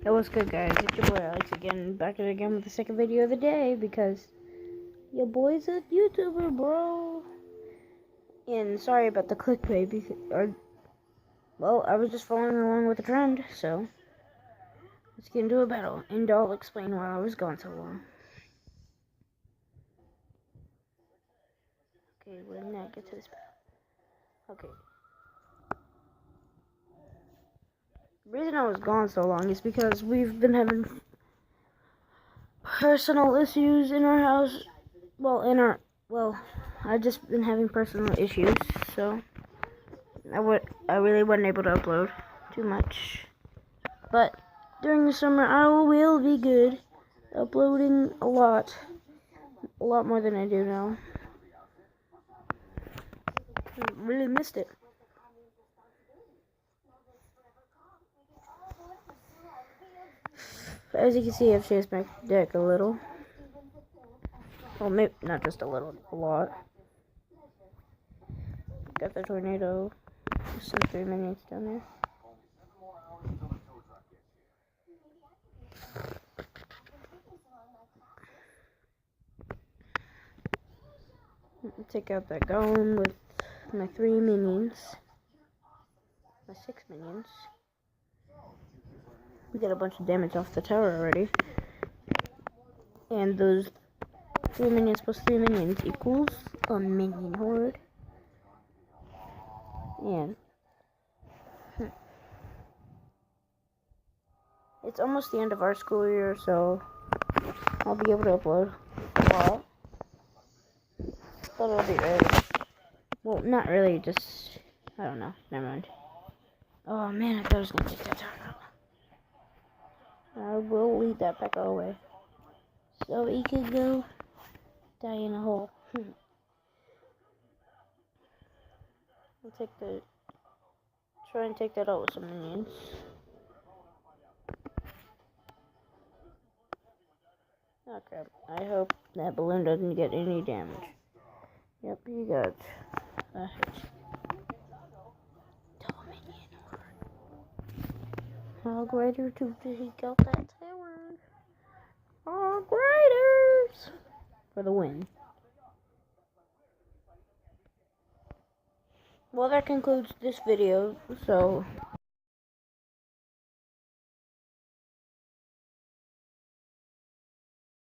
Hey, what's good, guys? It's your boy Alex again, back at it again with the second video of the day because your boy's a YouTuber, bro. And sorry about the clickbait, well, I was just following along with the trend, so let's get into a battle, and I'll explain why I was gone so long. Okay, we're gonna get to this battle. Okay. The reason I was gone so long is because we've been having personal issues in our house. I've just been having personal issues, so I really wasn't able to upload too much. But during the summer, I will be good, uploading a lot more than I do now. I really missed it. As you can see, I've changed my deck a little. Well, maybe not just a little, a lot. Got the tornado. There's some 3 minions down there. Take out that golem with my 3 minions. My 6 minions. We got a bunch of damage off the tower already. And those 3 minions plus 3 minions equals a minion horde. And it's almost the end of our school year, so I'll be able to upload a lot. But it'll be early. Well, not really, just, I don't know. Never mind. Oh man, I thought I was gonna take that tower out. I will leave that back away, so he could go die in a hole. I'll try and take that out with some minions. Oh crap, I hope that balloon doesn't get any damage. Yep, you got a hit. Double minion horde. How greater to take out that tower. All graders for the win. Well, that concludes this video, so